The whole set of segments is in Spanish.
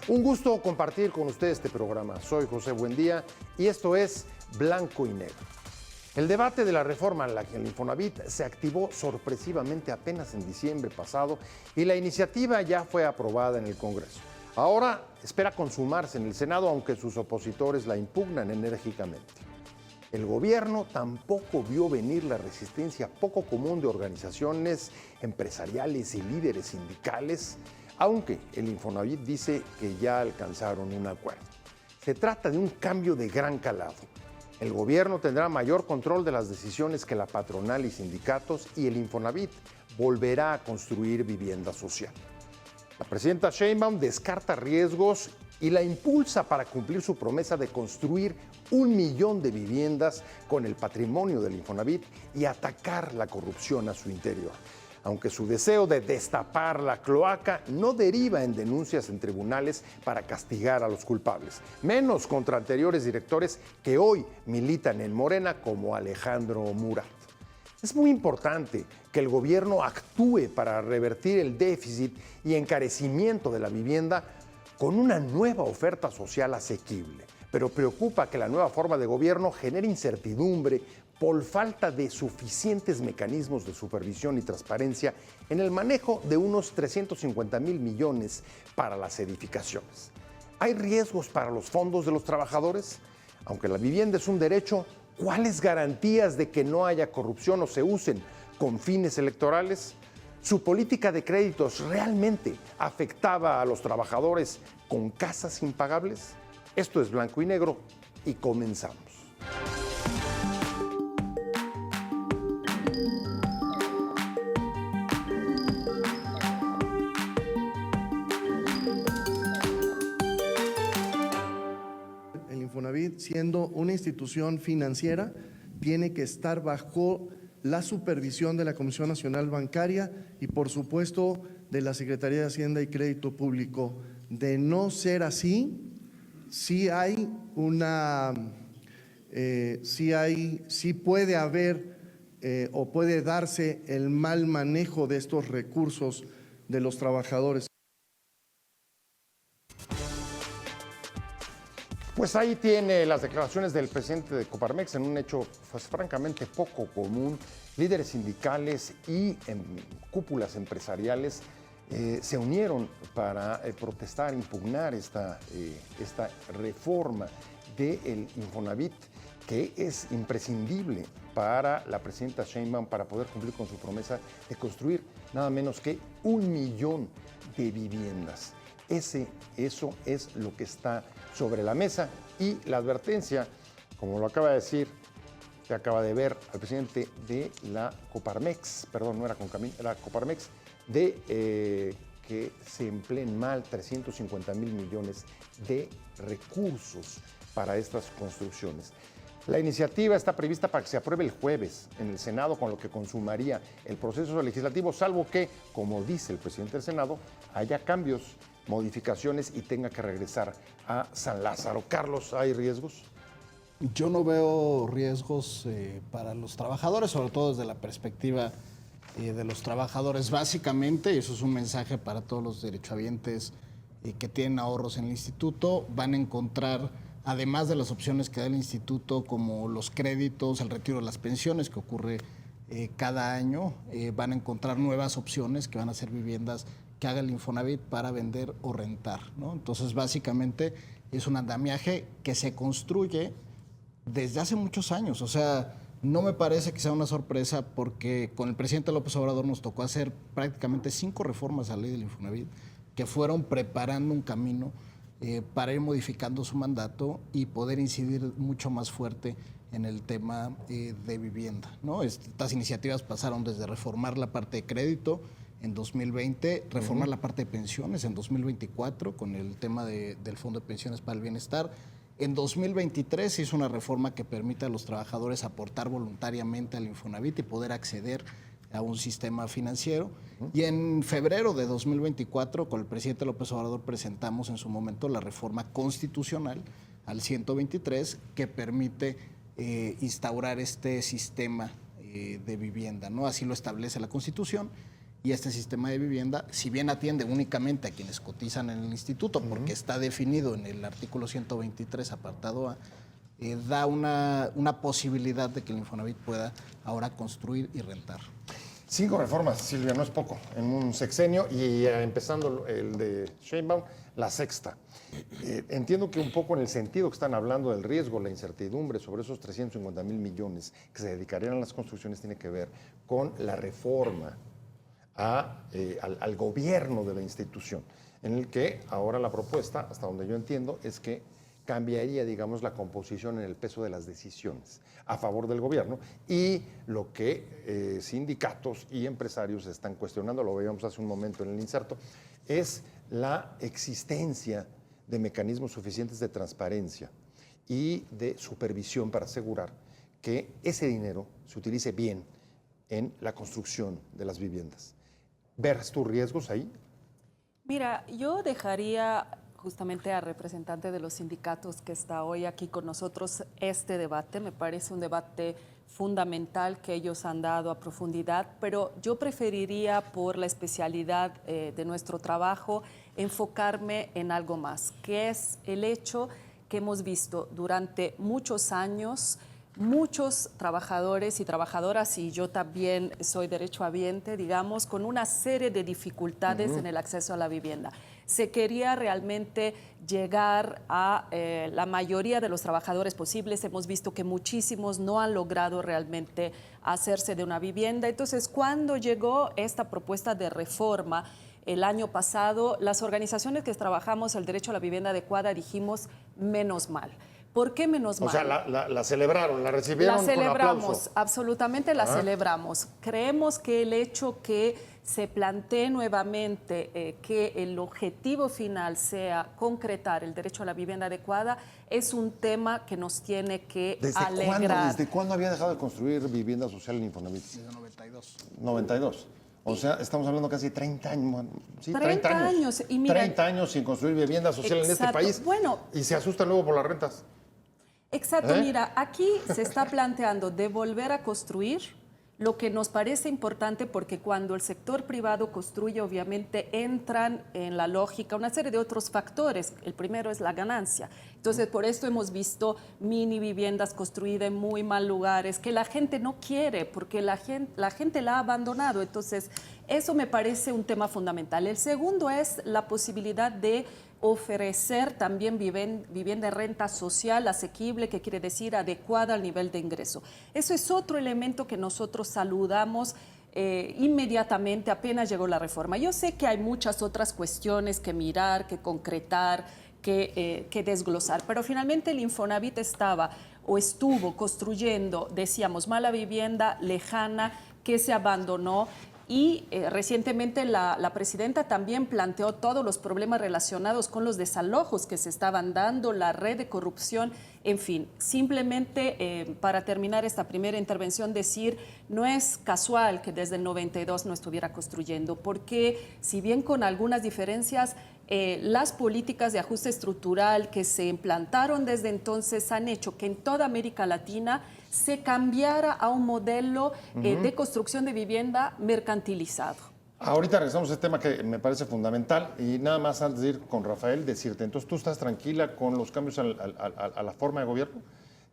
Un gusto compartir con ustedes este programa. Soy José Buendía y esto es Blanco y Negro. El debate de la reforma en la que el Infonavit se activó sorpresivamente apenas en diciembre pasado y la iniciativa ya fue aprobada en el Congreso. Ahora espera consumarse en el Senado, aunque sus opositores la impugnan enérgicamente. El gobierno tampoco vio venir la resistencia poco común de organizaciones empresariales y líderes sindicales, aunque el Infonavit dice que ya alcanzaron un acuerdo. Se trata de un cambio de gran calado. El gobierno tendrá mayor control de las decisiones que la patronal y sindicatos, y el Infonavit volverá a construir vivienda social. La presidenta Sheinbaum descarta riesgos y la impulsa para cumplir su promesa de construir 1 millón de viviendas con el patrimonio del Infonavit y atacar la corrupción a su interior. Aunque su deseo de destapar la cloaca no deriva en denuncias en tribunales para castigar a los culpables, menos contra anteriores directores que hoy militan en Morena, como Alejandro Murat. Es muy importante que el gobierno actúe para revertir el déficit y encarecimiento de la vivienda con una nueva oferta social asequible, pero preocupa que la nueva forma de gobierno genere incertidumbre por falta de suficientes mecanismos de supervisión y transparencia en el manejo de unos 350,000 millones para las edificaciones. ¿Hay riesgos para los fondos de los trabajadores? Aunque la vivienda es un derecho, ¿cuáles garantías de que no haya corrupción o se usen con fines electorales? ¿Su política de créditos realmente afectaba a los trabajadores con casas impagables? Esto es Blanco y Negro y comenzamos. El Infonavit, siendo una institución financiera, tiene que estar bajo la supervisión de la Comisión Nacional Bancaria y, por supuesto, de la Secretaría de Hacienda y Crédito Público. De no ser así, sí puede haber o puede darse el mal manejo de estos recursos de los trabajadores. Pues ahí tiene las declaraciones del presidente de Coparmex en un hecho pues, francamente poco común. Líderes sindicales y cúpulas empresariales se unieron para protestar, impugnar esta reforma del Infonavit, que es imprescindible para la presidenta Sheinbaum para poder cumplir con su promesa de construir nada menos que 1 millón de viviendas. Eso es lo que está sobre la mesa, y la advertencia, como lo acaba de decir, se acaba de ver al presidente de la Coparmex, perdón, no era Concamín, era Coparmex, de que se empleen mal 350,000 millones de recursos para estas construcciones. La iniciativa está prevista para que se apruebe el jueves en el Senado, con lo que consumaría el proceso legislativo, salvo que, como dice el presidente del Senado, haya cambios, modificaciones y tenga que regresar a San Lázaro. Carlos, ¿hay riesgos? Yo no veo riesgos para los trabajadores, sobre todo desde la perspectiva de los trabajadores. Básicamente, y eso es un mensaje para todos los derechohabientes que tienen ahorros en el instituto, van a encontrar, además de las opciones que da el instituto, como los créditos, el retiro de las pensiones, que ocurre cada año, van a encontrar nuevas opciones que van a ser viviendas que haga el Infonavit para vender o rentar, ¿no? Entonces, básicamente, es un andamiaje que se construye desde hace muchos años. O sea, no me parece que sea una sorpresa, porque con el presidente López Obrador nos tocó hacer prácticamente 5 reformas a la ley del Infonavit que fueron preparando un camino para ir modificando su mandato y poder incidir mucho más fuerte en el tema de vivienda, ¿no? Estas iniciativas pasaron desde reformar la parte de crédito en 2020, reformar la parte de pensiones en 2024 con el tema del Fondo de Pensiones para el Bienestar. En 2023 se hizo una reforma que permite a los trabajadores aportar voluntariamente al Infonavit y poder acceder a un sistema financiero. Y en febrero de 2024, con el presidente López Obrador, presentamos en su momento la reforma constitucional al 123, que permite instaurar este sistema de vivienda, ¿no? Así lo establece la Constitución. Y este sistema de vivienda, si bien atiende únicamente a quienes cotizan en el instituto, porque está definido en el artículo 123, apartado A, da una posibilidad de que el Infonavit pueda ahora construir y rentar. 5 reformas, Silvia, no es poco, en un sexenio y empezando el de Sheinbaum, la sexta. Entiendo que un poco en el sentido que están hablando del riesgo, la incertidumbre sobre esos 350,000 millones que se dedicarían a las construcciones tiene que ver con la reforma al gobierno de la institución, en el que ahora la propuesta, hasta donde yo entiendo, es que cambiaría, digamos, la composición en el peso de las decisiones a favor del gobierno y lo que sindicatos y empresarios están cuestionando, lo veíamos hace un momento en el inserto, es la existencia de mecanismos suficientes de transparencia y de supervisión para asegurar que ese dinero se utilice bien en la construcción de las viviendas. ¿Ves tus riesgos ahí? Mira, yo dejaría justamente al representante de los sindicatos que está hoy aquí con nosotros este debate. Me parece un debate fundamental que ellos han dado a profundidad, pero yo preferiría, por la especialidad de nuestro trabajo, enfocarme en algo más, que es el hecho que hemos visto durante muchos años muchos trabajadores y trabajadoras, y yo también soy derechohabiente, digamos, con una serie de dificultades en el acceso a la vivienda. Se quería realmente llegar a la mayoría de los trabajadores posibles. Hemos visto que muchísimos no han logrado realmente hacerse de una vivienda. Entonces, cuando llegó esta propuesta de reforma el año pasado, las organizaciones que trabajamos el derecho a la vivienda adecuada dijimos, menos mal. ¿Por qué menos mal? O sea, la celebraron, la recibieron con aplauso. La celebramos, absolutamente la celebramos. Creemos que el hecho que se plantee nuevamente que el objetivo final sea concretar el derecho a la vivienda adecuada es un tema que nos tiene que alegrar. ¿Desde cuándo había dejado de construir vivienda social en Infonavit? Desde 92. 92. O sea, estamos hablando casi 30 años. Sí, 30 años. Y mira, 30 años sin construir vivienda social en este país. Bueno, y se asustan luego por las rentas. Exacto, mira, aquí se está planteando de volver a construir, lo que nos parece importante porque cuando el sector privado construye, obviamente entran en la lógica una serie de otros factores. El primero es la ganancia. Entonces, por esto hemos visto mini viviendas construidas en muy mal lugares que la gente no quiere porque la gente la ha abandonado. Entonces, eso me parece un tema fundamental. El segundo es la posibilidad de ofrecer también vivienda de renta social asequible, que quiere decir adecuada al nivel de ingreso. Eso es otro elemento que nosotros saludamos inmediatamente apenas llegó la reforma. Yo sé que hay muchas otras cuestiones que mirar, que concretar, que desglosar, pero finalmente el Infonavit estuvo construyendo, decíamos, mala vivienda lejana que se abandonó. Y recientemente la presidenta también planteó todos los problemas relacionados con los desalojos que se estaban dando, la red de corrupción, en fin. Simplemente para terminar esta primera intervención decir, no es casual que desde el 92 no estuviera construyendo, porque si bien con algunas diferencias, las políticas de ajuste estructural que se implantaron desde entonces han hecho que en toda América Latina se cambiara a un modelo de construcción de vivienda mercantilizado. Ahorita regresamos a este tema que me parece fundamental y nada más antes de ir con Rafael, decirte, entonces tú estás tranquila con los cambios a la forma de gobierno.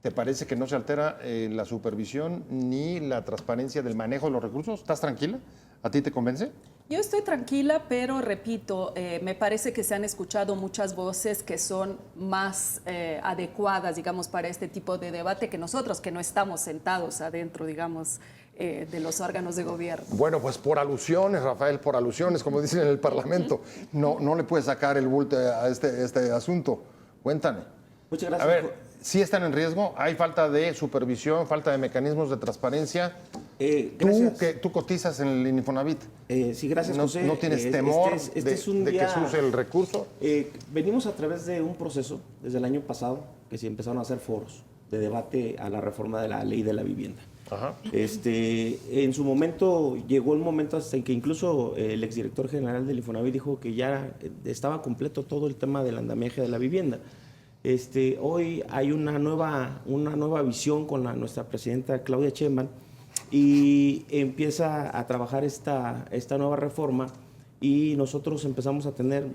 ¿Te parece que no se altera la supervisión ni la transparencia del manejo de los recursos? ¿Estás tranquila? ¿A ti te convence? Yo estoy tranquila, pero repito, me parece que se han escuchado muchas voces que son más adecuadas, digamos, para este tipo de debate que nosotros, que no estamos sentados adentro, digamos, de los órganos de gobierno. Bueno, pues por alusiones, Rafael, por alusiones, como dicen en el Parlamento, no le puedes sacar el bulto a este asunto. Cuéntame. Muchas gracias. A ver, ¿sí están en riesgo? ¿Hay falta de supervisión, falta de mecanismos de transparencia? ¿Tú cotizas en el Infonavit? Sí, gracias, José. ¿No tienes temor de que se use el recurso? Venimos a través de un proceso desde el año pasado que se empezaron a hacer foros de debate a la reforma de la ley de la vivienda. Ajá. En su momento, llegó el momento hasta en que incluso el exdirector general del Infonavit dijo que ya estaba completo todo el tema del andamiaje de la vivienda. Hoy hay una nueva visión con nuestra presidenta Claudia Sheinbaum, y empieza a trabajar esta nueva reforma y nosotros empezamos a tener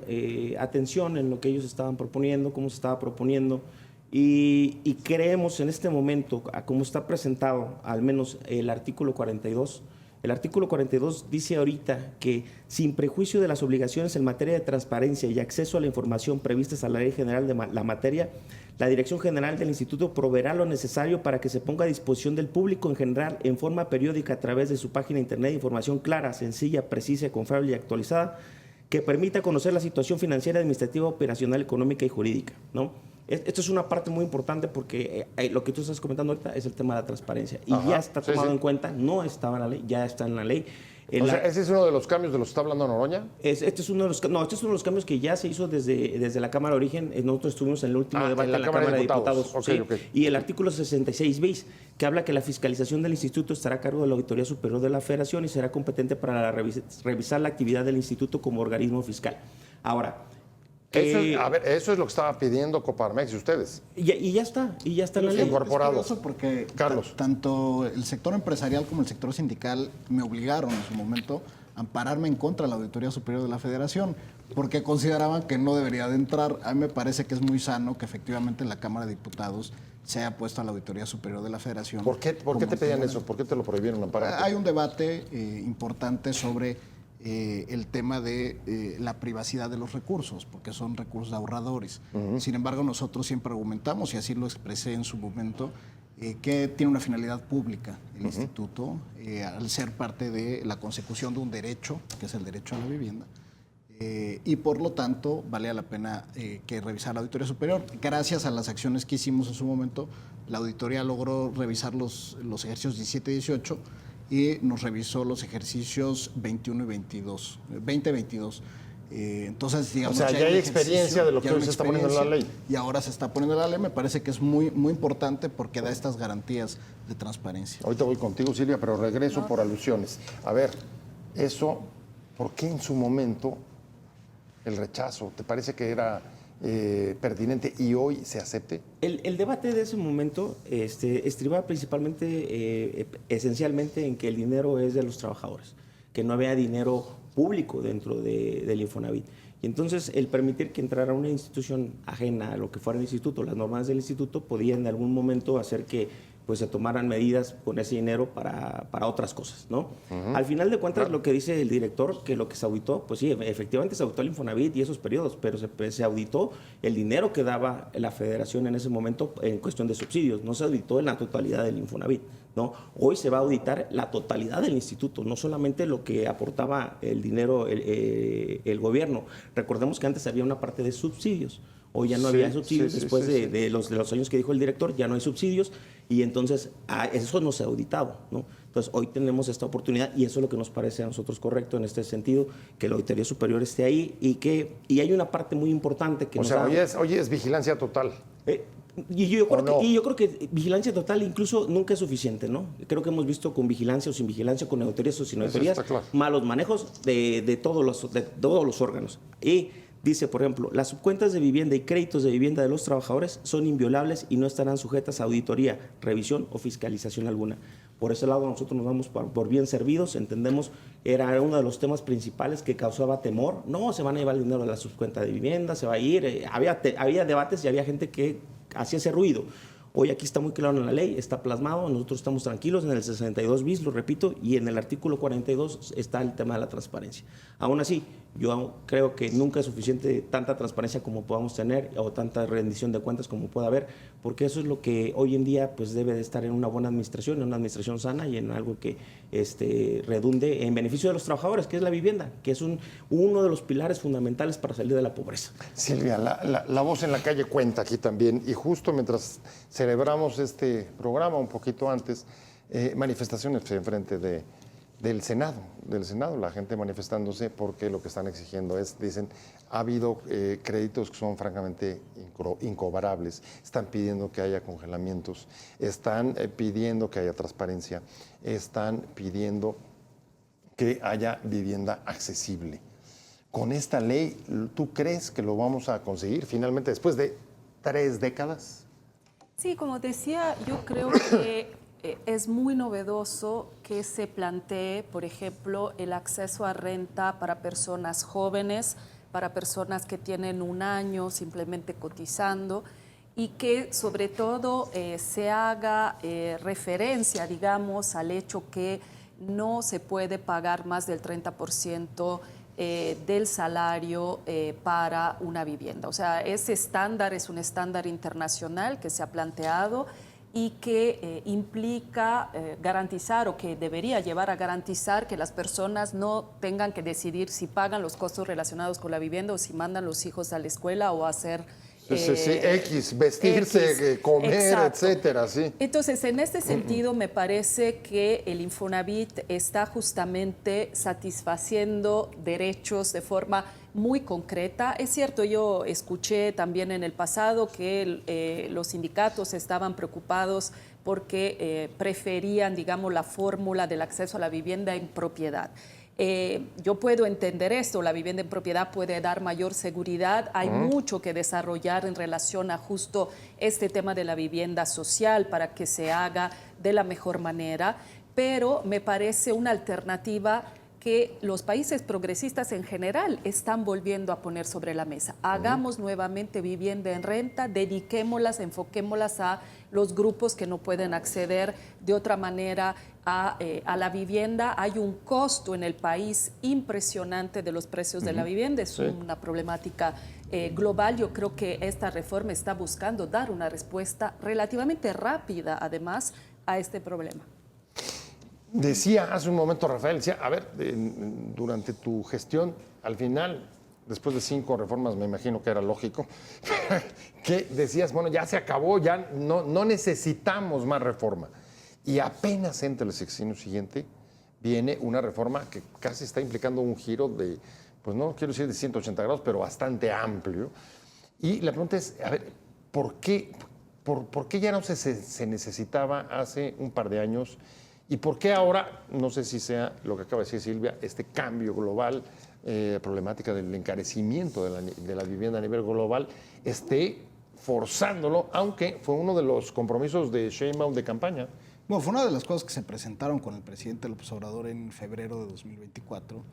atención en lo que ellos estaban proponiendo, cómo se estaba proponiendo y creemos en este momento, a cómo está presentado, al menos el artículo 42. El artículo 42 dice ahorita que sin prejuicio de las obligaciones en materia de transparencia y acceso a la información previstas a la Ley General de la materia, la Dirección General del Instituto proveerá lo necesario para que se ponga a disposición del público en general en forma periódica a través de su página de internet información clara, sencilla, precisa, confiable y actualizada que permita conocer la situación financiera, administrativa, operacional, económica y jurídica, ¿no? Esto es una parte muy importante porque lo que tú estás comentando ahorita es el tema de la transparencia y ya está tomado en cuenta, no estaba en la ley, ya está en la ley. O sea, ¿ese es uno de los cambios de los que está hablando Noroña? Este es uno de los cambios que ya se hizo desde la Cámara de Origen. Nosotros estuvimos en el último debate en la Cámara de Diputados. Okay. Y el artículo 66 bis, que habla que la fiscalización del instituto estará a cargo de la Auditoría Superior de la Federación y será competente para revisar la actividad del instituto como organismo fiscal. Ahora, eso es lo que estaba pidiendo Coparmex y ustedes. Y ya está en la ley. Incorporado. Es curioso porque Carlos. Tanto el sector empresarial como el sector sindical me obligaron en su momento a ampararme en contra de la Auditoría Superior de la Federación, porque consideraban que no debería de entrar. A mí me parece que es muy sano que efectivamente la Cámara de Diputados se haya puesto a la Auditoría Superior de la Federación. ¿Por qué te pedían eso? ¿Por qué te lo prohibieron ampararte? Hay un debate importante sobre el tema de la privacidad de los recursos, porque son recursos ahorradores. Sin embargo, nosotros siempre argumentamos, y así lo expresé en su momento, que tiene una finalidad pública el instituto, al ser parte de la consecución de un derecho, que es el derecho a la vivienda, y por lo tanto valía la pena que revisara la Auditoría Superior. Gracias a las acciones que hicimos en su momento, la auditoría logró revisar los ejercicios 17 y 18 y nos revisó los ejercicios 21 y 22, 20 y 22. Entonces, digamos, o sea, ya hay experiencia de lo que hoy se está poniendo en la ley. Y ahora se está poniendo en la ley. Me parece que es muy, muy importante porque da estas garantías de transparencia. Ahorita voy contigo, Silvia, pero regreso por alusiones. A ver, eso, ¿por qué en su momento el rechazo? ¿Te parece que era pertinente y hoy se acepte? El debate de ese momento estribaba principalmente, esencialmente, en que el dinero es de los trabajadores, que no había dinero público dentro del Infonavit. Y entonces el permitir que entrara una institución ajena a lo que fuera el instituto, las normas del instituto, podían en algún momento hacer que pues se tomaran medidas con ese dinero para otras cosas, ¿no? Al final de cuentas, lo que dice el director, que lo que se auditó, pues sí, efectivamente se auditó el Infonavit y esos periodos, pero se auditó el dinero que daba la federación en ese momento en cuestión de subsidios, no se auditó en la totalidad del Infonavit, ¿no? Hoy se va a auditar la totalidad del instituto, no solamente lo que aportaba el dinero el gobierno. Recordemos que antes había una parte de subsidios. Hoy ya no había subsidios, después de los años que dijo el director, ya no hay subsidios, y entonces eso no se ha auditado, ¿no? Entonces hoy tenemos esta oportunidad y eso es lo que nos parece a nosotros correcto en este sentido, que la Auditoría Superior esté ahí y hay una parte muy importante que hoy es vigilancia total. Y yo creo que vigilancia total incluso nunca es suficiente, ¿no? Creo que hemos visto con vigilancia o sin vigilancia, con auditorías o sin auditorías, malos manejos de todos los órganos. Y dice, por ejemplo, las subcuentas de vivienda y créditos de vivienda de los trabajadores son inviolables y no estarán sujetas a auditoría, revisión o fiscalización alguna. Por ese lado nosotros nos damos por bien servidos, entendemos, era uno de los temas principales que causaba temor. No, se van a llevar el dinero de la subcuenta de vivienda, se va a ir. Había debates y había gente que hacía ese ruido. Hoy aquí está muy claro en la ley, está plasmado, nosotros estamos tranquilos en el 62 bis, lo repito, y en el artículo 42 está el tema de la transparencia. Aún así, yo creo que nunca es suficiente tanta transparencia como podamos tener o tanta rendición de cuentas como pueda haber, porque eso es lo que hoy en día pues debe de estar en una buena administración, en una administración sana y en algo que redunde en beneficio de los trabajadores, que es la vivienda, que es uno de los pilares fundamentales para salir de la pobreza. Silvia, la voz en la calle cuenta aquí también, y justo mientras celebramos este programa, un poquito antes, manifestaciones enfrente del Senado, la gente manifestándose porque lo que están exigiendo es, dicen, ha habido créditos que son francamente incobrables, están pidiendo que haya congelamientos, están pidiendo que haya transparencia, están pidiendo que haya vivienda accesible. Con esta ley, ¿tú crees que lo vamos a conseguir finalmente después de 3 décadas? Sí, como decía, yo creo que es muy novedoso que se plantee, por ejemplo, el acceso a renta para personas jóvenes, para personas que tienen un año simplemente cotizando, y que sobre todo se haga referencia, digamos, al hecho que no se puede pagar más del 30% del salario para una vivienda. O sea, ese estándar es un estándar internacional que se ha planteado y que implica garantizar, o que debería llevar a garantizar, que las personas no tengan que decidir si pagan los costos relacionados con la vivienda o si mandan los hijos a la escuela o a hacer X, vestirse, comer, exacto, etcétera, sí. Entonces, en este sentido, me parece que el Infonavit está justamente satisfaciendo derechos de forma muy concreta. Es cierto, yo escuché también en el pasado que los sindicatos estaban preocupados porque preferían, digamos, la fórmula del acceso a la vivienda en propiedad. Yo puedo entender esto, la vivienda en propiedad puede dar mayor seguridad, hay mucho que desarrollar en relación a justo este tema de la vivienda social para que se haga de la mejor manera, pero me parece una alternativa que los países progresistas en general están volviendo a poner sobre la mesa. Hagamos nuevamente vivienda en renta, dediquémoslas, enfoquémoslas a los grupos que no pueden acceder de otra manera a la vivienda. Hay un costo en el país impresionante de los precios de la vivienda, es una problemática global. Yo creo que esta reforma está buscando dar una respuesta relativamente rápida, además, a este problema. Decía hace un momento Rafael, decía, a ver, durante tu gestión, al final, después de 5 reformas, me imagino que era lógico, que decías, bueno, ya se acabó, ya no necesitamos más reforma. Y apenas entre el sexenio siguiente viene una reforma que casi está implicando un giro de, pues no quiero decir de 180 grados, pero bastante amplio. Y la pregunta es, a ver, ¿por qué ya no se necesitaba hace un par de años? ¿Y por qué ahora, no sé si sea lo que acaba de decir Silvia, este cambio global, problemática del encarecimiento de la vivienda a nivel global, esté forzándolo, aunque fue uno de los compromisos de Sheinbaum de campaña? Bueno, fue una de las cosas que se presentaron con el presidente López Obrador en febrero de 2024.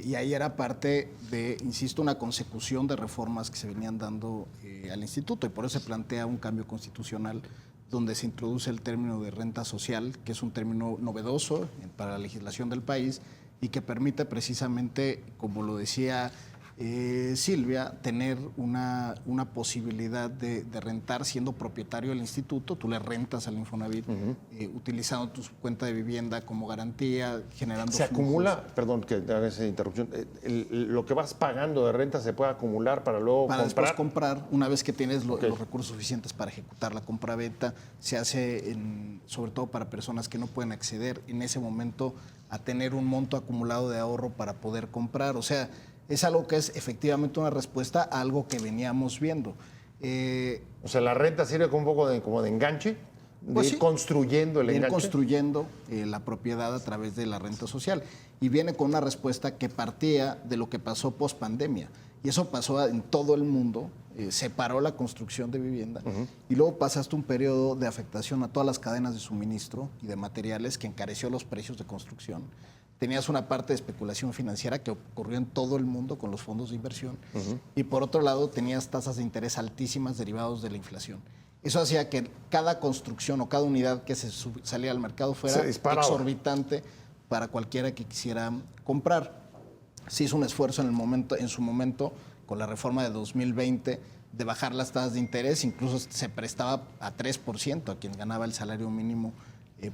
Y ahí era parte de, insisto, una consecución de reformas que se venían dando al instituto. Y por eso se plantea un cambio constitucional donde se introduce el término de renta social, que es un término novedoso para la legislación del país y que permite precisamente, como lo decía Silvia, tener una posibilidad de rentar siendo propietario del instituto. Tú le rentas al Infonavit utilizando tu cuenta de vivienda como garantía, generando ¿Se flujos. acumula, perdón que haga esa interrupción, lo que vas pagando de renta se puede acumular para luego para comprar? después comprar, una vez que tienes los recursos suficientes para ejecutar la compra-venta? Se hace sobre todo para personas que no pueden acceder en ese momento a tener un monto acumulado de ahorro para poder comprar. O sea, es algo que es efectivamente una respuesta a algo que veníamos viendo. O sea, la renta sirve como un poco como de enganche, Pues ir sí, construyendo el ir enganche. construyendo la propiedad a través de la renta social. Y viene con una respuesta que partía de lo que pasó post pandemia. Y eso pasó en todo el mundo, se paró la construcción de vivienda y luego pasaste un periodo de afectación a todas las cadenas de suministro y de materiales que encareció los precios de construcción. Tenías una parte de especulación financiera que ocurrió en todo el mundo con los fondos de inversión. Y por otro lado, tenías tasas de interés altísimas derivados de la inflación. Eso hacía que cada construcción o cada unidad que salía al mercado fuera exorbitante para cualquiera que quisiera comprar. Se hizo un esfuerzo en su momento, con la reforma de 2020, de bajar las tasas de interés. Incluso se prestaba a 3% a quien ganaba el salario mínimo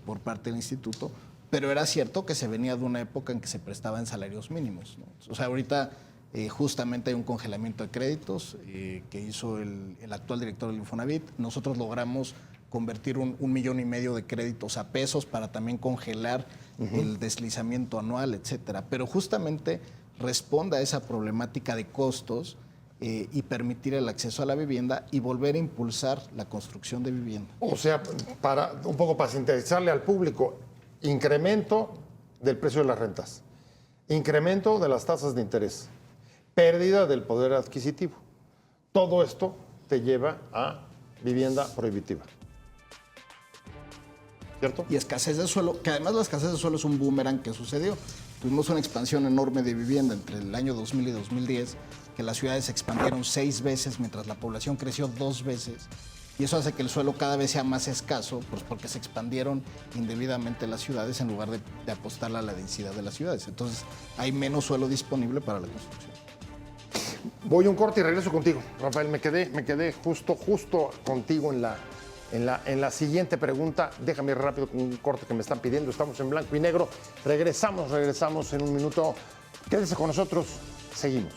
por parte del instituto. Pero era cierto que se venía de una época en que se prestaba en salarios mínimos, ¿no? O sea, ahorita justamente hay un congelamiento de créditos que hizo el actual director del Infonavit. Nosotros logramos convertir 1,5 millones de créditos a pesos para también congelar el deslizamiento anual, etcétera. Pero justamente responde a esa problemática de costos y permitir el acceso a la vivienda y volver a impulsar la construcción de vivienda. O sea, un poco para sintetizarle al público, incremento del precio de las rentas, incremento de las tasas de interés, pérdida del poder adquisitivo. Todo esto te lleva a vivienda prohibitiva. ¿Cierto? Y escasez de suelo, que además la escasez de suelo es un boomerang que sucedió. Tuvimos una expansión enorme de vivienda entre el año 2000 y 2010, que las ciudades se expandieron 6 veces mientras la población creció 2 veces. Y eso hace que el suelo cada vez sea más escaso, pues porque se expandieron indebidamente las ciudades en lugar de apostarle a la densidad de las ciudades. Entonces hay menos suelo disponible para la construcción. Voy a un corte y regreso contigo, Rafael. Me quedé justo contigo en la siguiente pregunta. Déjame ir rápido con un corte que me están pidiendo. Estamos en blanco y negro. Regresamos en un minuto. Quédese con nosotros. Seguimos.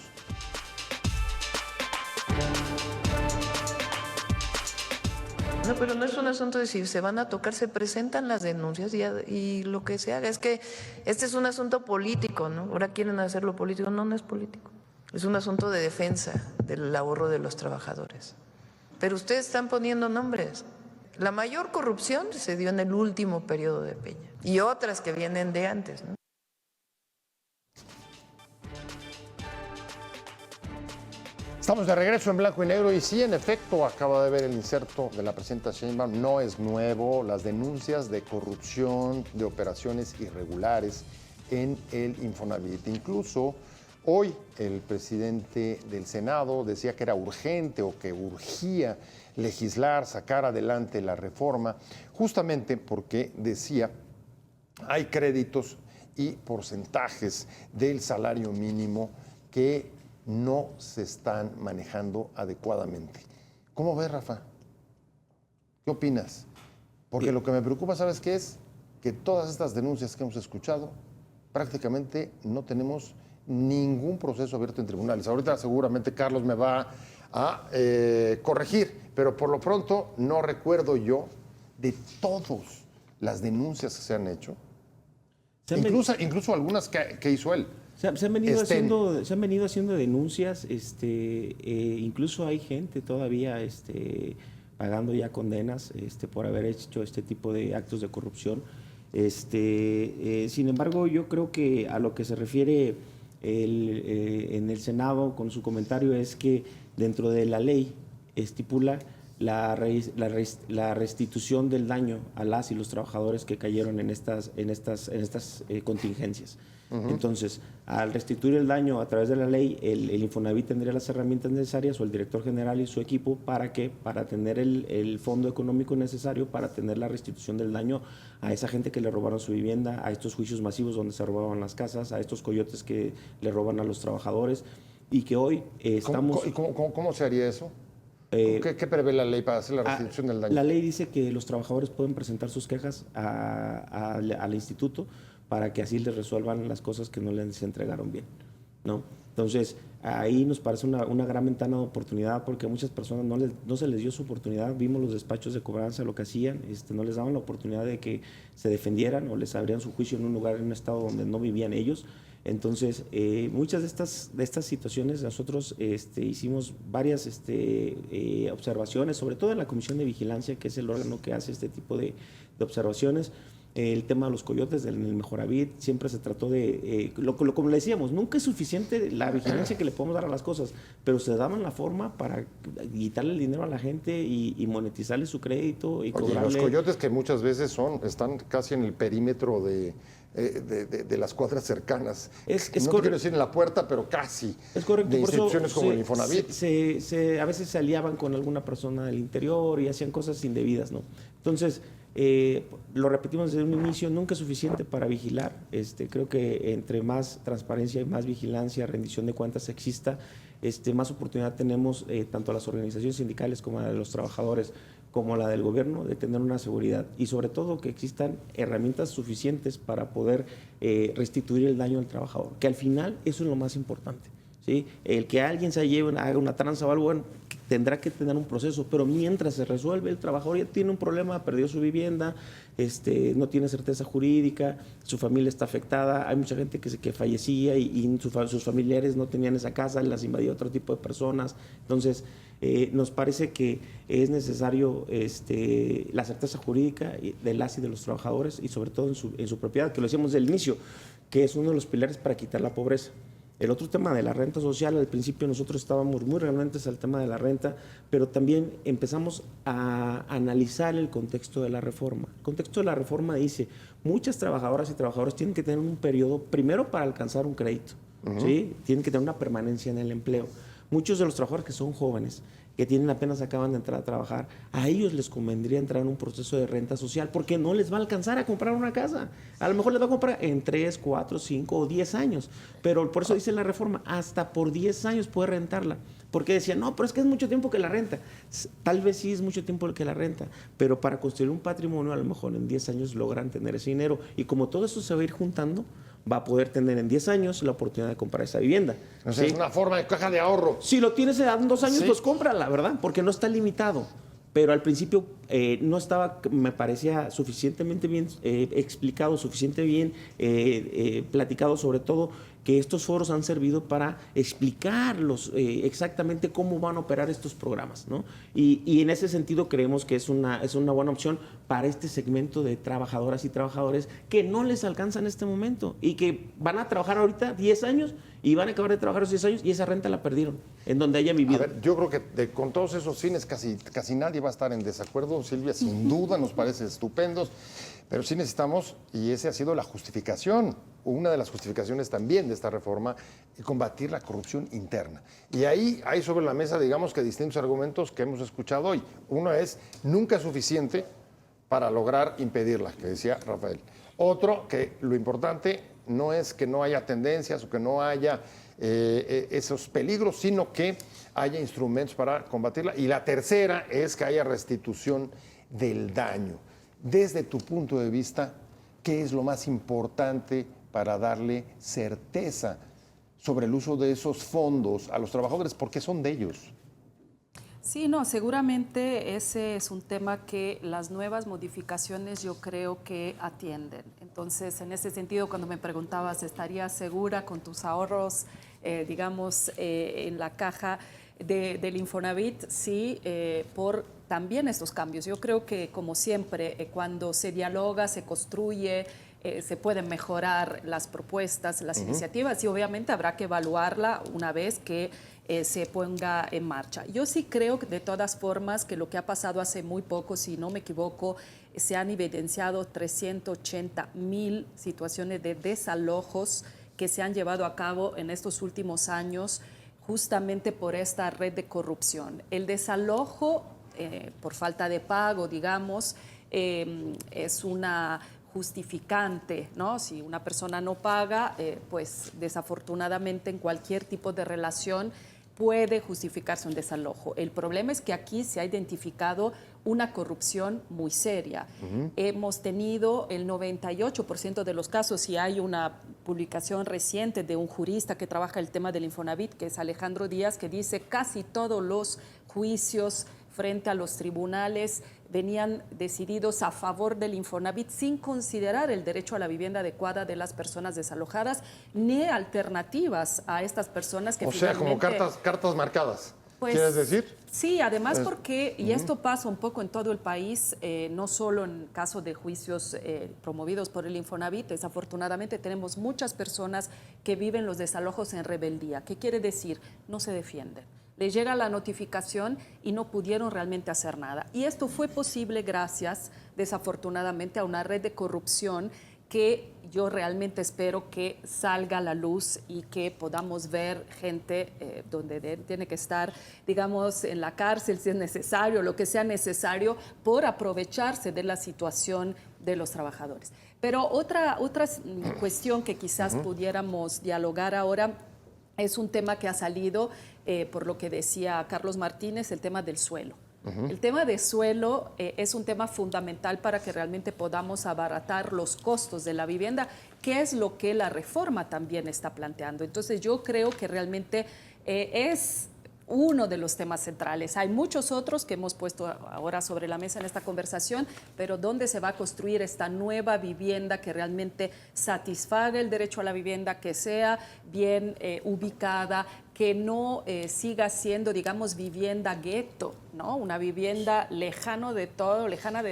No, pero no es un asunto de si se van a tocar, se presentan las denuncias y lo que se haga. Es que este es un asunto político, ¿no? Ahora quieren hacerlo político. No, no es político. Es un asunto de defensa del ahorro de los trabajadores. Pero ustedes están poniendo nombres. La mayor corrupción se dio en el último periodo de Peña y otras que vienen de antes, ¿no? Estamos de regreso en blanco y negro y sí, en efecto, acaba de ver el inserto de la presidenta Sheinbaum. No es nuevo las denuncias de corrupción, de operaciones irregulares en el Infonavit. Incluso hoy el presidente del Senado decía que era urgente o que urgía legislar, sacar adelante la reforma, justamente porque decía hay créditos y porcentajes del salario mínimo que no se están manejando adecuadamente. ¿Cómo ves, Rafa? ¿Qué opinas? Porque lo que me preocupa, ¿sabes qué es? Que todas estas denuncias que hemos escuchado, prácticamente no tenemos ningún proceso abierto en tribunales. Ahorita seguramente Carlos me va a corregir, pero por lo pronto no recuerdo yo de todas las denuncias que se han hecho, incluso algunas que hizo él. Se han venido haciendo denuncias, incluso hay gente todavía pagando ya condenas por haber hecho este tipo de actos de corrupción. Sin embargo, yo creo que a lo que se refiere en el Senado con su comentario es que dentro de la ley estipula la restitución del daño a las y los trabajadores que cayeron en estas contingencias. Entonces, al restituir el daño a través de la ley, el Infonavit tendría las herramientas necesarias o el director general y su equipo para tener el fondo económico necesario para tener la restitución del daño a esa gente que le robaron su vivienda, a estos juicios masivos donde se robaban las casas, a estos coyotes que le roban a los trabajadores y que hoy estamos... ¿Cómo se haría eso? ¿Qué prevé la ley para hacer la restitución del daño? La ley dice que los trabajadores pueden presentar sus quejas al instituto para que así les resuelvan las cosas que no les entregaron bien, ¿no? Entonces, ahí nos parece una gran ventana de oportunidad porque a muchas personas no se les dio su oportunidad. Vimos los despachos de cobranza, lo que hacían, no les daban la oportunidad de que se defendieran o les abrían su juicio en un lugar, en un estado donde no vivían ellos. Entonces, muchas de estas situaciones nosotros hicimos varias observaciones, sobre todo en la Comisión de Vigilancia, que es el órgano que hace este tipo de observaciones. El tema de los coyotes del Mejoravit siempre se trató de, como le decíamos, nunca es suficiente la vigilancia que le podemos dar a las cosas, pero se daban la forma para quitarle el dinero a la gente y monetizarle su crédito y cobrarle. Los coyotes que muchas veces están casi en el perímetro de las cuadras cercanas. No quiero decir en la puerta, pero casi. Es correcto. De instituciones como el Infonavit. A veces se aliaban con alguna persona del interior y hacían cosas indebidas, ¿no? Entonces, lo repetimos desde un inicio, nunca es suficiente para vigilar. Creo que entre más transparencia y más vigilancia, rendición de cuentas exista, más oportunidad tenemos tanto las organizaciones sindicales como la de los trabajadores, como la del gobierno, de tener una seguridad y sobre todo que existan herramientas suficientes para poder restituir el daño al trabajador, que al final eso es lo más importante, ¿sí? El que alguien se lleve, haga una tranza o algo, bueno, tendrá que tener un proceso, pero mientras se resuelve, el trabajador ya tiene un problema, perdió su vivienda, no tiene certeza jurídica, su familia está afectada, hay mucha gente que fallecía y sus familiares no tenían esa casa, las invadía otro tipo de personas. Entonces, nos parece que es necesario la certeza jurídica de las y de los trabajadores y sobre todo en su propiedad, que lo decíamos desde el inicio, que es uno de los pilares para quitar la pobreza. El otro tema de la renta social, al principio nosotros estábamos muy renuentes al tema de la renta, pero también empezamos a analizar el contexto de la reforma. El contexto de la reforma dice, muchas trabajadoras y trabajadores tienen que tener un periodo, primero para alcanzar un crédito, ¿sí? Tienen que tener una permanencia en el empleo. Muchos de los trabajadores que son jóvenes, que apenas acaban de entrar a trabajar, a ellos les convendría entrar en un proceso de renta social porque no les va a alcanzar a comprar una casa. A lo mejor les va a comprar en 3, 4, 5 o 10 años, pero por eso dice la reforma, hasta por 10 años puede rentarla. Porque decían, no, pero es que es mucho tiempo que la renta. Tal vez sí es mucho tiempo que la renta, pero para construir un patrimonio a lo mejor en 10 años logran tener ese dinero. Y como todo eso se va a ir juntando, va a poder tener en 10 años la oportunidad de comprar esa vivienda. O sea, ¿sí? es una forma de caja de ahorro. Si lo tienes en 2 años, Sí. pues cómprala, ¿verdad? Porque no está limitado. Pero al principio no estaba, me parecía, suficientemente bien explicado, suficientemente bien platicado, sobre todo que estos foros han servido para explicarlos exactamente cómo van a operar estos programas, ¿no? Y en ese sentido creemos que es una buena opción para este segmento de trabajadoras y trabajadores que no les alcanza en este momento y que van a trabajar ahorita 10 años y van a acabar de trabajar esos 10 años y esa renta la perdieron, en donde hayan vivido. A ver, yo creo que con todos esos fines casi nadie va a estar en desacuerdo, Silvia, sin duda nos parecen estupendos, pero sí necesitamos, y esa ha sido la justificación, una de las justificaciones también de esta reforma, combatir la corrupción interna. Y ahí hay sobre la mesa, digamos que distintos argumentos que hemos escuchado hoy. Uno es, nunca es suficiente para lograr impedirla, que decía Rafael. Otro, que lo importante no es que no haya tendencias o que no haya esos peligros, sino que haya instrumentos para combatirla. Y la tercera es que haya restitución del daño. Desde tu punto de vista, ¿qué es lo más importante para darle certeza sobre el uso de esos fondos a los trabajadores? Porque son de ellos. Sí, no, seguramente ese es un tema que las nuevas modificaciones yo creo que atienden. Entonces, en ese sentido, cuando me preguntabas, ¿estarías segura con tus ahorros, digamos, en la caja del Infonavit? Sí, por también estos cambios. Yo creo que, como siempre, cuando se dialoga, se construye, se pueden mejorar las propuestas, las iniciativas y obviamente habrá que evaluarla una vez que se ponga en marcha. Yo sí creo que de todas formas que lo que ha pasado hace muy poco, si no me equivoco, se han evidenciado 380,000 situaciones de desalojos que se han llevado a cabo en estos últimos años justamente por esta red de corrupción. El desalojo por falta de pago, digamos, es una justificante, ¿no? Si una persona no paga, pues desafortunadamente en cualquier tipo de relación puede justificarse un desalojo. El problema es que aquí se ha identificado una corrupción muy seria. Hemos tenido el 98% de los casos, y hay una publicación reciente de un jurista que trabaja el tema del Infonavit, que es Alejandro Díaz, que dice casi todos los juicios frente a los tribunales venían decididos a favor del Infonavit sin considerar el derecho a la vivienda adecuada de las personas desalojadas ni alternativas a estas personas que como cartas marcadas, pues, ¿quieres decir? Sí, además porque, y esto pasa un poco en todo el país, no solo en caso de juicios promovidos por el Infonavit, desafortunadamente tenemos muchas personas que viven los desalojos en rebeldía. ¿Qué quiere decir? No se defienden. Les llega la notificación y no pudieron realmente hacer nada. Y esto fue posible gracias, desafortunadamente, a una red de corrupción que yo realmente espero que salga a la luz y que podamos ver gente donde tiene que estar, digamos, en la cárcel si es necesario, lo que sea necesario, por aprovecharse de la situación de los trabajadores. Pero otra cuestión que quizás pudiéramos dialogar ahora es un tema que ha salido, por lo que decía Carlos Martínez, el tema del suelo. El tema del suelo es un tema fundamental para que realmente podamos abaratar los costos de la vivienda, que es lo que la reforma también está planteando. Entonces yo creo que realmente es uno de los temas centrales. Hay muchos otros que hemos puesto ahora sobre la mesa en esta conversación, pero ¿dónde se va a construir esta nueva vivienda que realmente satisfaga el derecho a la vivienda, que sea bien ubicada, que no siga siendo, digamos, vivienda gueto, ¿no? Una vivienda lejana de todo.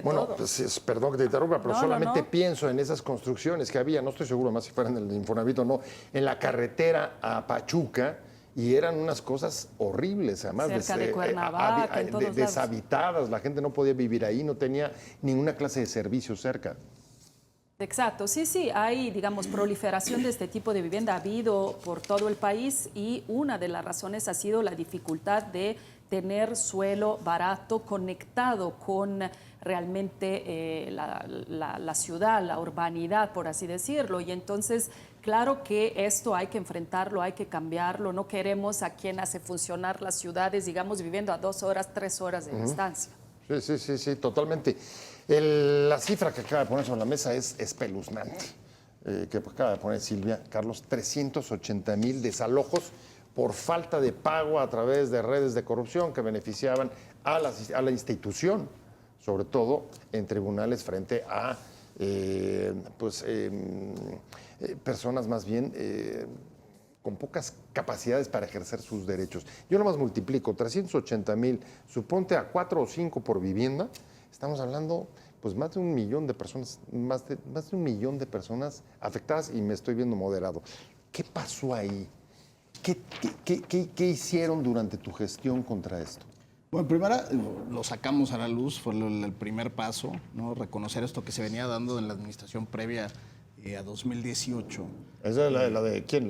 Bueno, pues, perdón que te interrumpa, pero solamente pienso en esas construcciones que había, no estoy seguro más si fueran en el Infonavit o no, en la carretera a Pachuca, y eran unas cosas horribles, además cerca de Cuernavaca, en todos lados. Deshabitadas, la gente no podía vivir ahí, no tenía ninguna clase de servicio cerca. Exacto, sí, hay, digamos, proliferación de este tipo de vivienda, ha habido por todo el país, y una de las razones ha sido la dificultad de tener suelo barato conectado con realmente la ciudad, la urbanidad, por así decirlo. Y entonces, claro que esto hay que enfrentarlo, hay que cambiarlo. No queremos a quien hace funcionar las ciudades, digamos, viviendo a 2 horas, 3 horas de distancia. Sí, totalmente. La cifra que acaba de poner sobre la mesa es espeluznante, que acaba de poner Silvia. Carlos, 380,000 desalojos por falta de pago a través de redes de corrupción que beneficiaban a la institución, sobre todo en tribunales frente a personas más bien con pocas capacidades para ejercer sus derechos. Yo nomás multiplico 380,000, suponte a 4 o 5 por vivienda, estamos hablando pues más de 1 millón de personas, más de 1 millón de personas afectadas, y me estoy viendo moderado. ¿Qué pasó ahí? ¿Qué hicieron durante tu gestión contra esto? Bueno, primero lo sacamos a la luz, fue el primer paso, ¿no? Reconocer esto que se venía dando en la administración previa a 2018. ¿Esa es la de quién?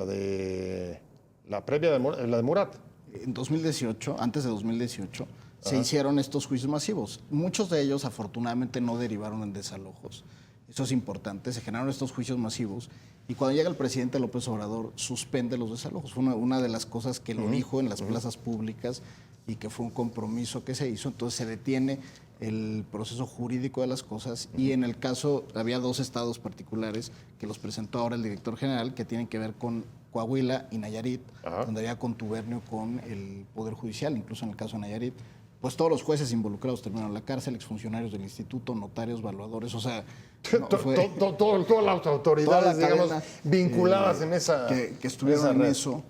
La previa de la de Murat. En 2018, antes de 2018, se hicieron estos juicios masivos. Muchos de ellos, afortunadamente, no derivaron en desalojos. Eso es importante. Se generaron estos juicios masivos, y cuando llega el presidente López Obrador, suspende los desalojos. Fue una de las cosas que lo dijo en las plazas públicas, y que fue un compromiso que se hizo. Entonces se detiene el proceso jurídico de las cosas, y en el caso había 2 estados particulares que los presentó ahora el director general, que tienen que ver con Coahuila y Nayarit, donde había contubernio con el Poder Judicial. Incluso en el caso de Nayarit, pues todos los jueces involucrados terminaron en la cárcel, exfuncionarios del instituto, notarios, evaluadores, o sea... Todas las autoridades, digamos, vinculadas en esa... Que estuvieron en eso,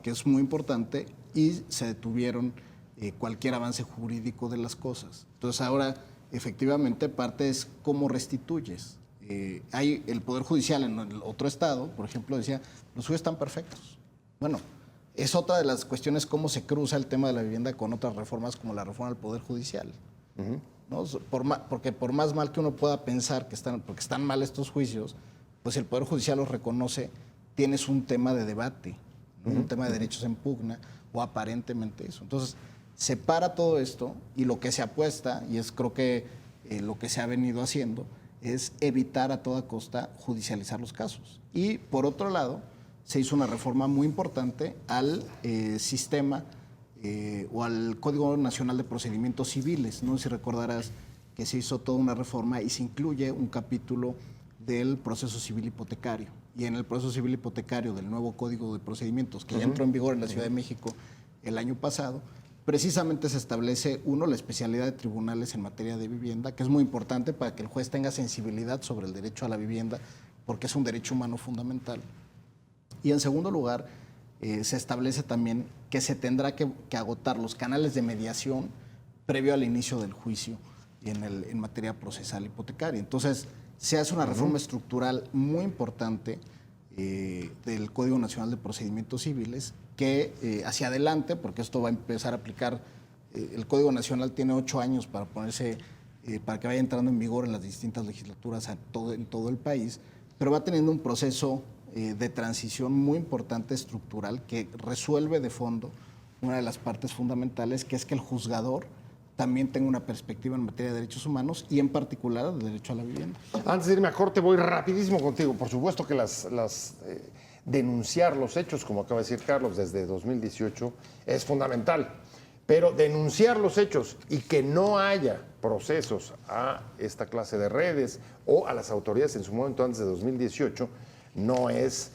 que es muy importante, y se detuvieron cualquier avance jurídico de las cosas. Entonces ahora, efectivamente, parte es cómo restituyes. Hay el Poder Judicial en el otro estado, por ejemplo, decía, los jueces están perfectos. Bueno, es otra de las cuestiones, cómo se cruza el tema de la vivienda con otras reformas, como la reforma del Poder Judicial. ¿No? Porque por más mal que uno pueda pensar porque están mal estos juicios, pues el Poder Judicial los reconoce, tienes un tema de debate, ¿no? Un tema de derechos en pugna, o aparentemente eso. Entonces, separa todo esto, y lo que se apuesta, y es creo que lo que se ha venido haciendo, es evitar a toda costa judicializar los casos. Y por otro lado, se hizo una reforma muy importante al sistema o al Código Nacional de Procedimientos Civiles. No sé si recordarás que se hizo toda una reforma y se incluye un capítulo del proceso civil hipotecario. Y en el proceso civil hipotecario del nuevo Código de Procedimientos, que ya entró en vigor en la Ciudad de México el año pasado, precisamente se establece, la especialidad de tribunales en materia de vivienda, que es muy importante para que el juez tenga sensibilidad sobre el derecho a la vivienda, porque es un derecho humano fundamental. Y en segundo lugar, se establece también que se tendrá que agotar los canales de mediación previo al inicio del juicio en materia procesal hipotecaria. Entonces, se hace una reforma estructural muy importante del Código Nacional de Procedimientos Civiles, que hacia adelante, porque esto va a empezar a aplicar, el Código Nacional tiene 8 años para para que vaya entrando en vigor en las distintas legislaturas en todo el país, pero va teniendo un proceso de transición muy importante, estructural, que resuelve de fondo una de las partes fundamentales, que es que el juzgador también tenga una perspectiva en materia de derechos humanos, y en particular el derecho a la vivienda. Antes de irme a corte, voy rapidísimo contigo. Por supuesto que denunciar los hechos, como acaba de decir Carlos, desde 2018 es fundamental. Pero denunciar los hechos y que no haya procesos a esta clase de redes o a las autoridades en su momento antes de 2018 no es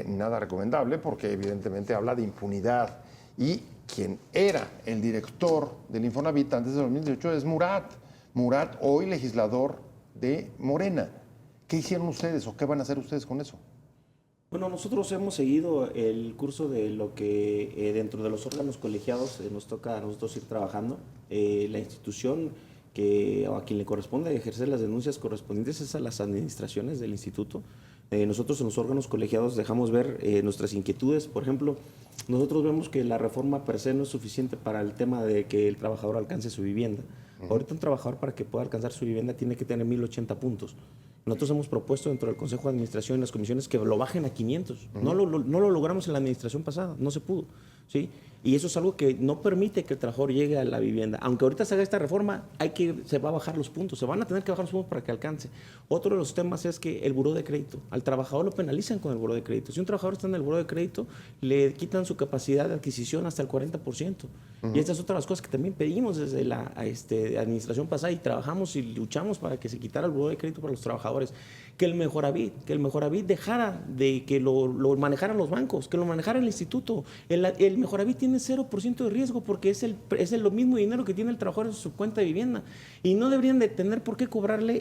nada recomendable, porque evidentemente habla de impunidad. Y quien era el director del Infonavit antes de 2018 es Murat. Murat, hoy legislador de Morena. ¿Qué hicieron ustedes o qué van a hacer ustedes con eso? Bueno, nosotros hemos seguido el curso de lo que dentro de los órganos colegiados nos toca a nosotros ir trabajando. La institución a quien le corresponde ejercer las denuncias correspondientes es a las administraciones del instituto. Nosotros en los órganos colegiados dejamos ver nuestras inquietudes. Por ejemplo, nosotros vemos que la reforma per se no es suficiente para el tema de que el trabajador alcance su vivienda. Ahorita un trabajador, para que pueda alcanzar su vivienda, tiene que tener 1080 puntos. Nosotros hemos propuesto dentro del Consejo de Administración y las comisiones que lo bajen a 500. No lo logramos en la administración pasada, no se pudo, ¿sí? Y eso es algo que no permite que el trabajador llegue a la vivienda. Aunque ahorita se haga esta reforma, se va a bajar los puntos, se van a tener que bajar los puntos para que alcance. Otro de los temas es que el buró de crédito, al trabajador lo penalizan con el buró de crédito. Si un trabajador está en el buró de crédito, le quitan su capacidad de adquisición hasta el 40%. Y estas son otras cosas que también pedimos desde la administración pasada y trabajamos y luchamos para que se quitara el buró de crédito para los trabajadores. Que el Mejoravit dejara de que lo manejaran los bancos, que lo manejara el instituto. El Mejoravit tiene 0% de riesgo porque es lo mismo dinero que tiene el trabajador en su cuenta de vivienda y no deberían de tener por qué cobrarle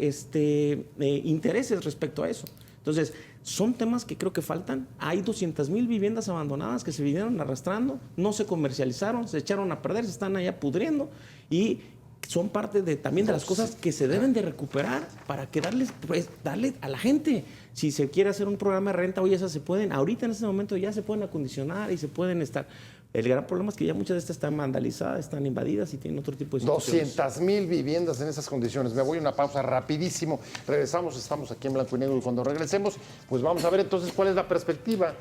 intereses respecto a eso. Entonces, son temas que creo que faltan. Hay 200,000 viviendas abandonadas que se vinieron arrastrando, no se comercializaron, se echaron a perder, se están allá pudriendo y son parte también de las cosas que se deben de recuperar para que darle a la gente. Si se quiere hacer un programa de renta, hoy esas se pueden, ahorita en este momento ya se pueden acondicionar y se pueden estar. El gran problema es que ya muchas de estas están vandalizadas, están invadidas y tienen otro tipo de situaciones. 200,000 viviendas en esas condiciones. Me voy a una pausa rapidísimo. Regresamos, estamos aquí en Blanco y Negro y cuando regresemos, pues vamos a ver entonces cuál es la perspectiva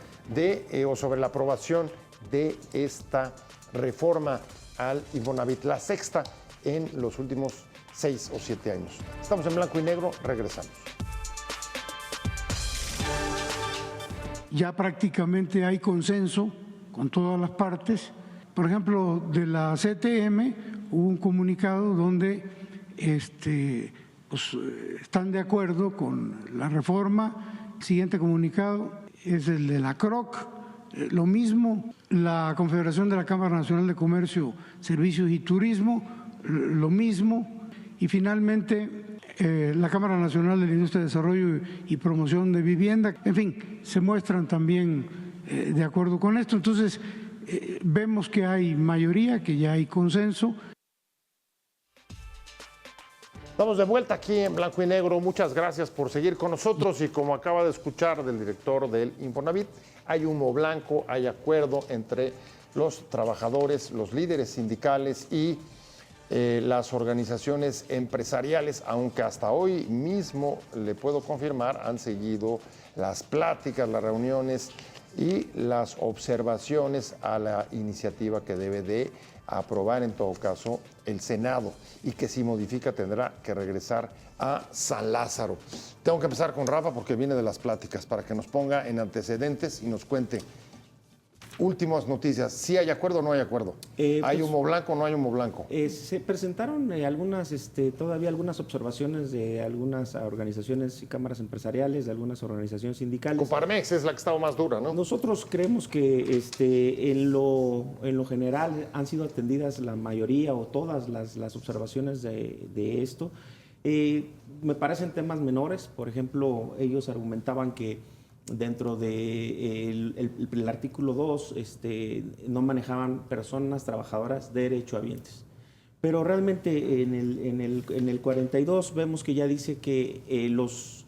o sobre la aprobación de esta reforma al Infonavit, la sexta en los últimos 6 o 7 años. Estamos en Blanco y Negro, regresamos. Ya prácticamente hay consenso con todas las partes. Por ejemplo, de la CTM hubo un comunicado donde están de acuerdo con la reforma. El siguiente comunicado es el de la CROC. Lo mismo, la Confederación de la Cámara Nacional de Comercio, Servicios y Turismo, lo mismo. Y finalmente, la Cámara Nacional de la Industria de Desarrollo y Promoción de Vivienda. En fin, se muestran también de acuerdo con esto. Entonces, vemos que hay mayoría, que ya hay consenso. Estamos de vuelta aquí en Blanco y Negro. Muchas gracias por seguir con nosotros y como acaba de escuchar del director del Infonavit, hay humo blanco, hay acuerdo entre los trabajadores, los líderes sindicales y las organizaciones empresariales, aunque hasta hoy mismo, le puedo confirmar, han seguido las pláticas, las reuniones y las observaciones a la iniciativa que debe de aprobar en todo caso el Senado y que si modifica tendrá que regresar a San Lázaro. Tengo que empezar con Rafa porque viene de las pláticas para que nos ponga en antecedentes y nos cuente últimas noticias. ¿Sí hay acuerdo o no hay acuerdo? ¿Hay humo blanco o no hay humo blanco? Se presentaron todavía algunas observaciones de algunas organizaciones y cámaras empresariales, de algunas organizaciones sindicales. Coparmex es la que estaba más dura, ¿no? Nosotros creemos que en lo general han sido atendidas la mayoría o todas las observaciones de esto. Me parecen temas menores. Por ejemplo, ellos argumentaban que dentro del el artículo 2 no manejaban personas trabajadoras derechohabientes. Pero realmente en el 42 vemos que ya dice que los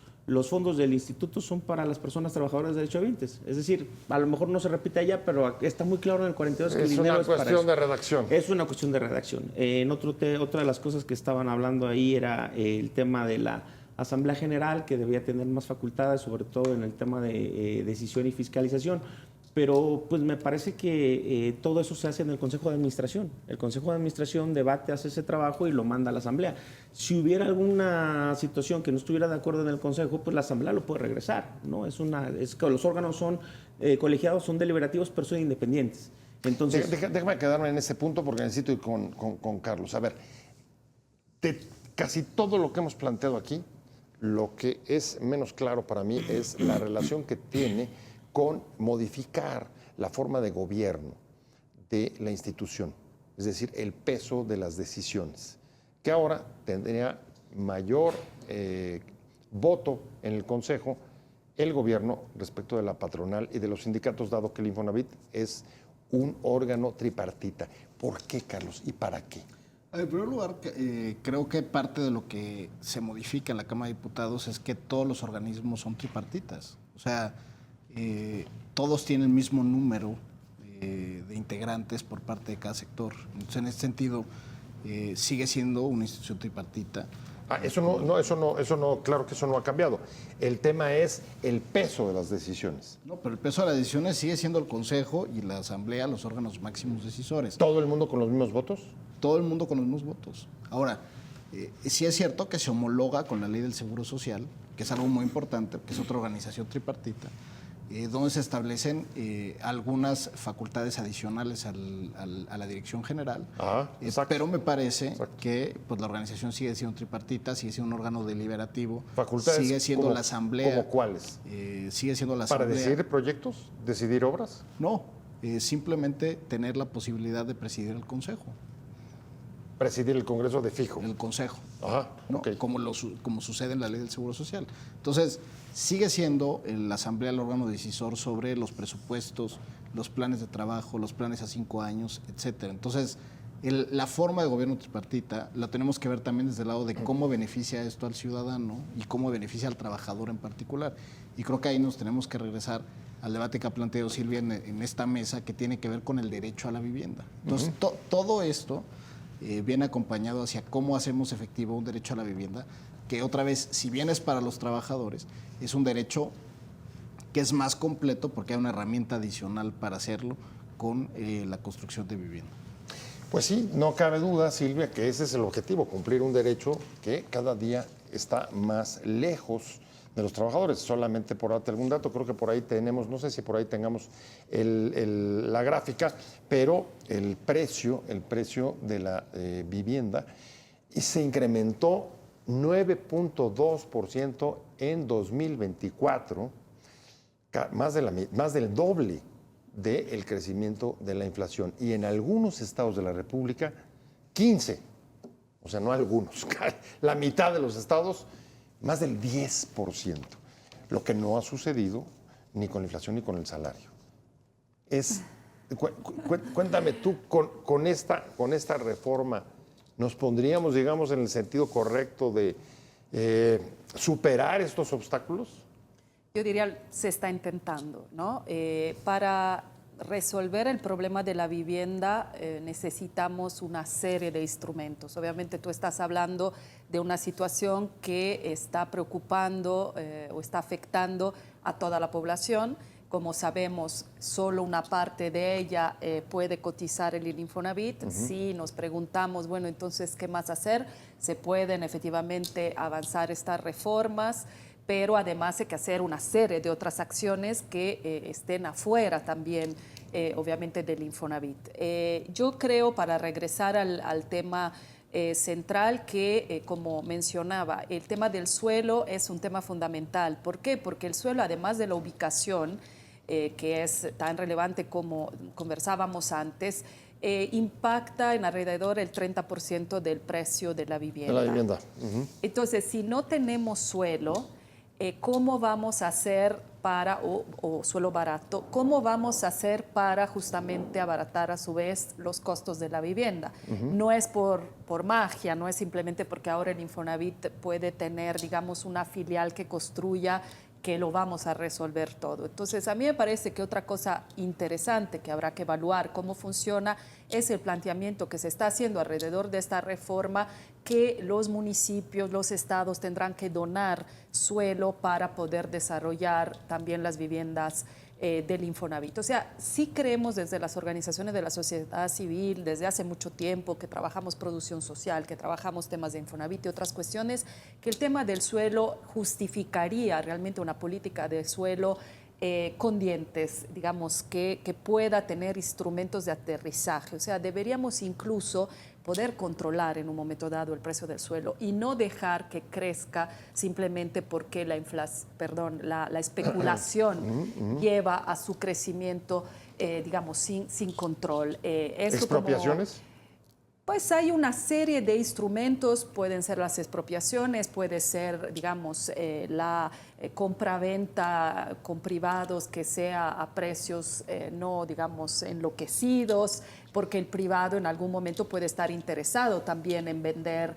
fondos del instituto son para las personas trabajadoras derechohabientes. Es decir, a lo mejor no se repite allá, pero está muy claro en el 42 que el dinero es para eso. Es una cuestión de redacción. Es una cuestión de redacción. Otra de las cosas que estaban hablando ahí era el tema de la Asamblea General, que debía tener más facultades, sobre todo en el tema de decisión y fiscalización. Pero pues me parece que todo eso se hace en el Consejo de Administración. El Consejo de Administración debate, hace ese trabajo y lo manda a la Asamblea. Si hubiera alguna situación que no estuviera de acuerdo en el Consejo, pues la Asamblea lo puede regresar, ¿no? Es que los órganos son colegiados, son deliberativos, pero son independientes. Entonces, déjame quedarme en ese punto porque necesito ir con Carlos. A ver, de casi todo lo que hemos planteado aquí, lo que es menos claro para mí es la relación que tiene con modificar la forma de gobierno de la institución, es decir, el peso de las decisiones, que ahora tendría mayor voto en el Consejo el gobierno respecto de la patronal y de los sindicatos, dado que el Infonavit es un órgano tripartita? ¿Por qué, Carlos? ¿Y para qué? En primer lugar, creo que parte de lo que se modifica en la Cámara de Diputados es que todos los organismos son tripartitas. O sea, todos tienen el mismo número de integrantes por parte de cada sector. Entonces, en ese sentido, sigue siendo una institución tripartita. Eso no, claro que eso no ha cambiado. El tema es el peso de las decisiones. No, pero el peso de las decisiones sigue siendo el Consejo y la Asamblea los órganos máximos decisores. ¿Todo el mundo con los mismos votos? Todo el mundo con los mismos votos. Ahora, sí es cierto que se homologa con la Ley del Seguro Social, que es algo muy importante, que es otra organización tripartita, donde se establecen algunas facultades adicionales a la Dirección General. Pero me parece que pues, la organización sigue siendo tripartita, sigue siendo un órgano deliberativo. ¿Facultades sigue siendo la Asamblea. ¿Cómo cuáles? Sigue siendo la ¿Para Asamblea. decidir proyectos? ¿Decidir obras? No, simplemente tener la posibilidad de presidir el Consejo. Presidir el Congreso de fijo. El Consejo. Ajá, ¿no? ok. Como sucede en la Ley del Seguro Social. Entonces, sigue siendo la Asamblea el órgano decisor sobre los presupuestos, los planes de trabajo, los planes a 5 años, etcétera. Entonces, la forma de gobierno tripartita la tenemos que ver también desde el lado de cómo beneficia esto al ciudadano y cómo beneficia al trabajador en particular. Y creo que ahí nos tenemos que regresar al debate que ha planteado Silvia en esta mesa, que tiene que ver con el derecho a la vivienda. Entonces, todo esto viene acompañado hacia cómo hacemos efectivo un derecho a la vivienda, que otra vez, si bien es para los trabajadores, es un derecho que es más completo porque hay una herramienta adicional para hacerlo con la construcción de vivienda. Pues sí, no cabe duda, Silvia, que ese es el objetivo, cumplir un derecho que cada día está más lejos de los trabajadores. Solamente por darte algún dato, creo que por ahí tenemos, no sé si por ahí tengamos la gráfica, pero el precio de la vivienda se incrementó 9.2% en 2024, más del doble del crecimiento de la inflación. Y en algunos estados de la República, 15, o sea, no algunos, la mitad de los estados, más del 10%, lo que no ha sucedido ni con la inflación ni con el salario. Cuéntame tú, con esta reforma, ¿nos pondríamos, digamos, en el sentido correcto de superar estos obstáculos? Yo diría, se está intentando, ¿no? Para resolver el problema de la vivienda necesitamos una serie de instrumentos. Obviamente tú estás hablando de una situación que está preocupando o está afectando a toda la población. Como sabemos, solo una parte de ella puede cotizar el Infonavit. Si nos preguntamos, bueno, entonces, ¿qué más hacer? Se pueden efectivamente avanzar estas reformas, pero además hay que hacer una serie de otras acciones que estén afuera también, obviamente, del Infonavit. Yo creo, para regresar al tema central, que, como mencionaba, el tema del suelo es un tema fundamental. ¿Por qué? Porque el suelo, además de la ubicación, que es tan relevante como conversábamos antes, impacta en alrededor del 30% del precio de la vivienda. De la vivienda. Entonces, si no tenemos suelo, ¿cómo vamos a hacer para, o suelo barato, cómo vamos a hacer para justamente abaratar a su vez los costos de la vivienda? No es por magia, no es simplemente porque ahora el Infonavit puede tener, digamos, una filial que construya, que lo vamos a resolver todo. Entonces, a mí me parece que otra cosa interesante que habrá que evaluar cómo funciona es el planteamiento que se está haciendo alrededor de esta reforma, que los municipios, los estados tendrán que donar suelo para poder desarrollar también las viviendas del Infonavit. O sea, sí creemos desde las organizaciones de la sociedad civil, desde hace mucho tiempo que trabajamos producción social, que trabajamos temas de Infonavit y otras cuestiones, que el tema del suelo justificaría realmente una política de suelo con dientes, digamos, que pueda tener instrumentos de aterrizaje. O sea, deberíamos incluso poder controlar en un momento dado el precio del suelo y no dejar que crezca simplemente porque la especulación lleva a su crecimiento, digamos, sin control. ¿Expropiaciones? Pues hay una serie de instrumentos, pueden ser las expropiaciones, puede ser, digamos, la compra-venta con privados que sea a precios no, digamos, enloquecidos, porque el privado en algún momento puede estar interesado también en vender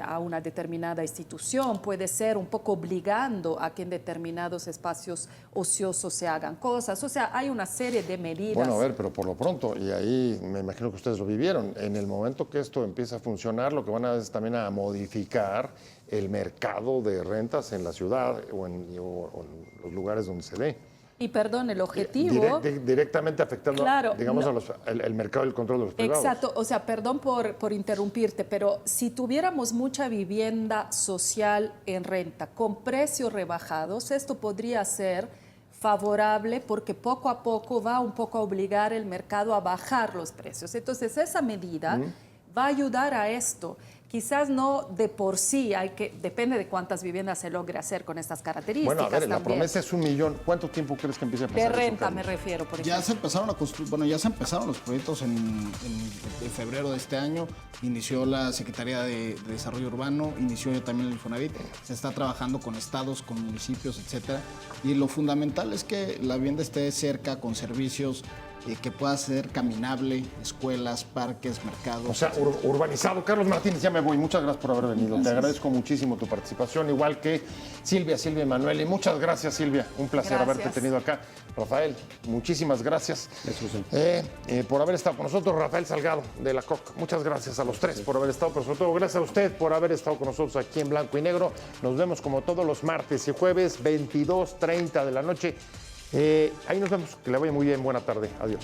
a una determinada institución, puede ser un poco obligando a que en determinados espacios ociosos se hagan cosas. O sea, hay una serie de medidas. Bueno, a ver, pero por lo pronto, y ahí me imagino que ustedes lo vivieron, en el momento que esto empieza a funcionar, lo que van a hacer es también a modificar el mercado de rentas en la ciudad o en los lugares donde se dé. Y perdón, el objetivo... Directamente afectando, claro, digamos, no, el mercado y el control de los privados. Exacto, o sea, perdón por interrumpirte, pero si tuviéramos mucha vivienda social en renta con precios rebajados, esto podría ser favorable porque poco a poco va un poco a obligar el mercado a bajar los precios. Entonces, esa medida va a ayudar a esto. Quizás no de por sí, depende de cuántas viviendas se logre hacer con estas características. Bueno, a ver, la también. promesa es 1 millón. ¿Cuánto tiempo crees que empiece a pasar? De eso, renta Carlos? me refiero, por ejemplo. Ya se empezaron a construir, bueno, ya se empezaron los proyectos en febrero de este año. Inició la Secretaría de Desarrollo Urbano, inició también el Infonavit. Se está trabajando con estados, con municipios, etcétera. Y lo fundamental es que la vivienda esté cerca, con servicios, que pueda ser caminable, escuelas, parques, mercados. O sea, urbanizado. Carlos Martínez, ya me voy. Muchas gracias por haber venido. Gracias. Te agradezco muchísimo tu participación, igual que Silvia Emanuel. Y muchas gracias, Silvia. Un placer haberte tenido acá. Rafael, muchísimas gracias por haber estado con nosotros. Rafael Salgado, de la COC. Muchas gracias a los tres por haber estado, pero sobre todo gracias a usted por haber estado con nosotros aquí en Blanco y Negro. Nos vemos como todos los martes y jueves, 22:30 de la noche. Ahí nos vemos. Que le vaya muy bien. Buena tarde. Adiós.